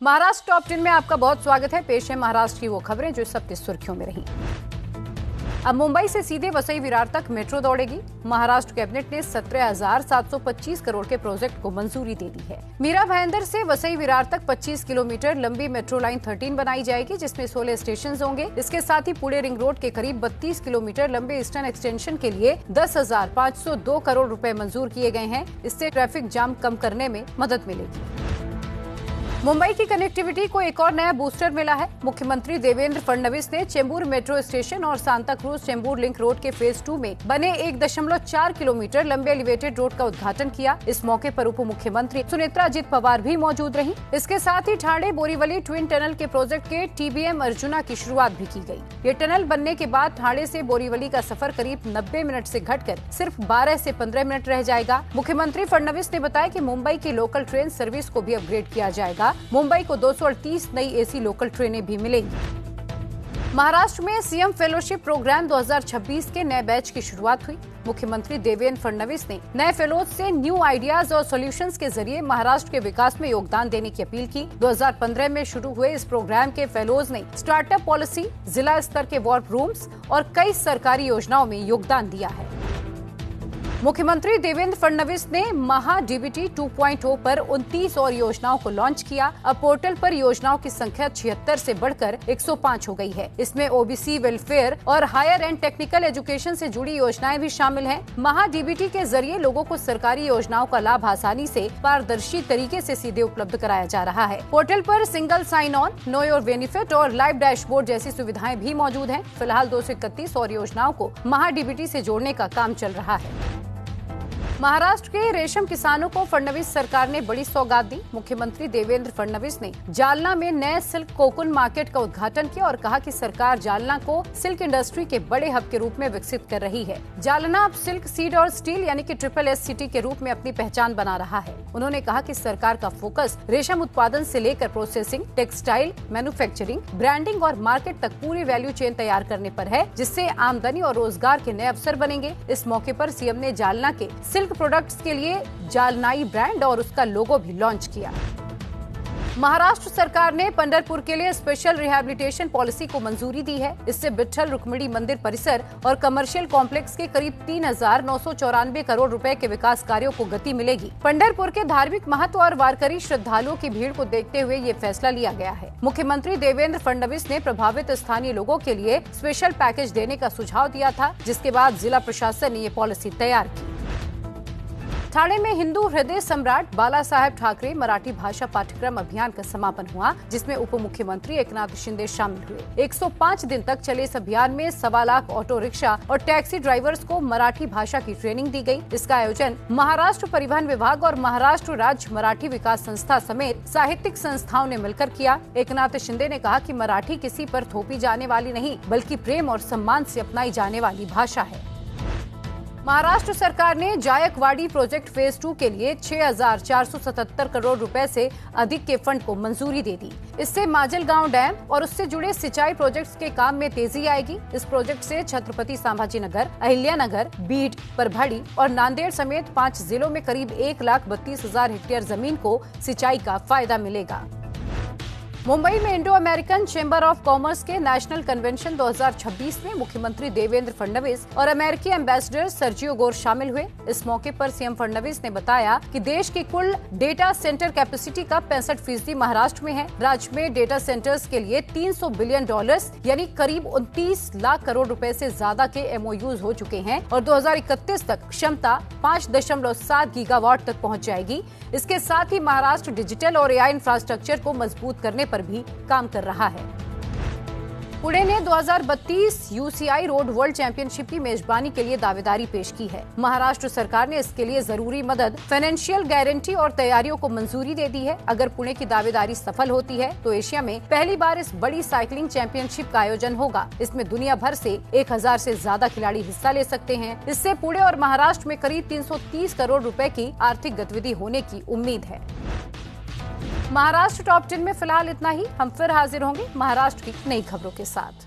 Maharashtra top 10 में आपका बहुत स्वागत है। पेश है महाराष्ट्र की वो खबरें जो इस हफ्ते सुर्खियों में रही। अब मुंबई से सीधे वसई विरार तक मेट्रो दौड़ेगी। महाराष्ट्र कैबिनेट ने 17,725 करोड़ के प्रोजेक्ट को मंजूरी दे दी है। मीरा भाईंदर से वसई विरार तक 25 किलोमीटर लंबी मेट्रो लाइन 13 बनाई जाएगी, जिसमें 16 स्टेशन होंगे। इसके साथ ही पुणे रिंग रोड के करीब 32 किलोमीटर लंबे ईस्टर्न एक्सटेंशन के लिए 10,502 करोड़ रुपए मंजूर किए गए हैं। इससे ट्रैफिक जाम कम करने में मदद मिलेगी। मुंबई की कनेक्टिविटी को एक और नया बूस्टर मिला है। मुख्यमंत्री देवेंद्र फडणवीस ने चेंबूर मेट्रो स्टेशन और Santa cruise Chembur link road के फेज 2 में बने 1.4 किलोमीटर लंबे एलिवेटेड रोड का उद्घाटन किया। इस मौके पर उप मुख्यमंत्री सुनेत्रा अजित पवार भी मौजूद रहीं। इसके साथ ही ठाणे बोरीवली ट्विन टनल के प्रोजेक्ट के TBM अर्जुना की शुरुआत भी की गई। ये टनल बनने के बाद ठाणे से बोरीवली का सफर करीब 90 मिनट से घटकर सिर्फ 12 से 15 मिनट रह जाएगा। मुख्यमंत्री फडणवीस ने बताया कि मुंबई की लोकल ट्रेन सर्विस को भी अपग्रेड किया जाएगा। मुंबई को 238 नई AC लोकल ट्रेनें भी मिलेंगी। महाराष्ट्र में सीएम फेलोशिप प्रोग्राम 2026 के नए बैच की शुरुआत हुई। मुख्यमंत्री देवेंद्र फडणवीस ने नए फेलोज से न्यू आइडियाज और सॉल्यूशंस के जरिए महाराष्ट्र के विकास में योगदान देने की अपील की। 2015 में शुरू हुए इस प्रोग्राम के फेलोज ने स्टार्टअप पॉलिसी, जिला स्तर के वॉर रूम्स और कई सरकारी योजनाओं में योगदान दिया है। मुख्यमंत्री देवेंद्र फडणवीस ने महा-DBT 2.0 पर 29 और योजनाओं को लॉन्च किया। अब पोर्टल पर योजनाओं की संख्या 76 से बढ़कर 105 हो गई है। इसमें OBC वेलफेयर और हायर एंड टेक्निकल एजुकेशन से जुड़ी योजनाएं भी शामिल हैं। महा-DBT के जरिए लोगों को सरकारी योजनाओं का लाभ आसानी से पारदर्शी तरीके से सीधे उपलब्ध कराया जा रहा है। पोर्टल पर single sign on, know your benefit और लाइव डैशबोर्ड जैसी सुविधाएं भी मौजूद हैं। फिलहाल 231 और योजनाओं को महा-DBT से जोड़ने का काम चल रहा है। महाराष्ट्र के रेशम किसानों को फडणवीस सरकार ने बड़ी सौगात दी। मुख्यमंत्री देवेंद्र फडणवीस ने जालना में नए सिल्क कोकून मार्केट का उद्घाटन किया और कहा कि सरकार जालना को सिल्क इंडस्ट्री के बड़े हब के रूप में विकसित कर रही है। जालना अब सिल्क सीड और स्टील यानी कि SSS सिटी के रूप में अपनी पहचान बना रहा है। उन्होंने कहा कि सरकार का फोकस रेशम उत्पादन से लेकर प्रोसेसिंग, टेक्सटाइल, मैन्युफैक्चरिंग, ब्रांडिंग और मार्केट तक पूरी वैल्यू चेन तैयार करने पर है, जिससे आमदनी और रोजगार के नए अवसर बनेंगे। इस मौके पर सीएम ने जालना के सिल्क प्रोडक्ट्स के लिए जालनाई ब्रांड और उसका लोगो भी लॉन्च किया। महाराष्ट्र सरकार ने पंढरपुर के लिए स्पेशल रिहैबिलिटेशन पॉलिसी को मंजूरी दी है। इससे विट्ठल रुक्मिणी मंदिर परिसर और कमर्शियल कॉम्प्लेक्स के करीब 3,994 करोड़ रुपए के विकास कार्यों को गति मिलेगी। पंढरपुर के धार्मिक महत्व और वारकरी श्रद्धालुओं की भीड़ को देखते हुए ये फैसला लिया गया है। मुख्यमंत्री देवेंद्र फडणवीस ने प्रभावित स्थानीय लोगों के लिए स्पेशल पैकेज देने का सुझाव दिया था, जिसके बाद जिला प्रशासन ने ये पॉलिसी तैयार की। ठाणे में हिंदू हृदय सम्राट बाला साहेब ठाकरे मराठी भाषा पाठ्यक्रम अभियान का समापन हुआ, जिसमें उप मुख्यमंत्री एकनाथ शिंदे शामिल हुए। 105 दिन तक चले इस अभियान में 1.25 लाख ऑटो रिक्शा और टैक्सी ड्राइवर्स को मराठी भाषा की ट्रेनिंग दी गई। इसका आयोजन महाराष्ट्र परिवहन विभाग और महाराष्ट्र राज्य मराठी विकास संस्था समेत साहित्यिक संस्थाओं ने मिलकर किया। एकनाथ शिंदे ने कहा कि मराठी किसी पर थोपी जाने वाली नहीं, बल्कि प्रेम और सम्मान से अपनाई जाने वाली भाषा है। महाराष्ट्र सरकार ने जायकवाड़ी प्रोजेक्ट फेज 2 के लिए 6,477 करोड़ रुपए से अधिक के फंड को मंजूरी दे दी। इससे माजलगांव डैम और उससे जुड़े सिंचाई प्रोजेक्ट्स के काम में तेजी आएगी। इस प्रोजेक्ट से छत्रपति संभाजीनगर, अहिल्यानगर, बीड, परभड़ी और नांदेड़ समेत 5 जिलों में करीब 1,32,000 हेक्टेयर जमीन को सिंचाई का फायदा मिलेगा। मुंबई में Indo American chamber of commerce के नेशनल कन्वेंशन 2026 में मुख्यमंत्री देवेंद्र फडणवीस और अमेरिकी एम्बेसडर सर्जियो गोर शामिल हुए। इस मौके पर सीएम फडणवीस ने बताया कि देश की कुल डेटा सेंटर कैपेसिटी का 65% महाराष्ट्र में है। राज्य में डेटा सेंटर्स के लिए $300 बिलियन यानी करीब 29 लाख करोड़ रुपए से ज्यादा के MOUs हो चुके हैं और 2031 तक क्षमता 5.7 गीगावाट तक पहुंच जाएगी। इसके साथ ही महाराष्ट्र डिजिटल और AI इंफ्रास्ट्रक्चर को मजबूत करने पर भी काम कर रहा है। पुणे ने 2032 UCI रोड वर्ल्ड चैंपियनशिप की मेजबानी के लिए दावेदारी पेश की है। महाराष्ट्र सरकार ने इसके लिए जरूरी मदद, फाइनेंशियल गारंटी और तैयारियों को मंजूरी दे दी है। अगर पुणे की दावेदारी सफल होती है तो एशिया में पहली बार इस बड़ी साइकिलिंग चैंपियनशिप का आयोजन होगा। इसमें दुनिया भर से 1,000 से ज्यादा खिलाड़ी हिस्सा ले सकते हैं। इससे पुणे और महाराष्ट्र में करीब 330 करोड़ रुपए की आर्थिक गतिविधि होने की उम्मीद है। महाराष्ट्र टॉप 10 में फिलहाल इतना ही। हम फिर हाजिर होंगे महाराष्ट्र की नई खबरों के साथ।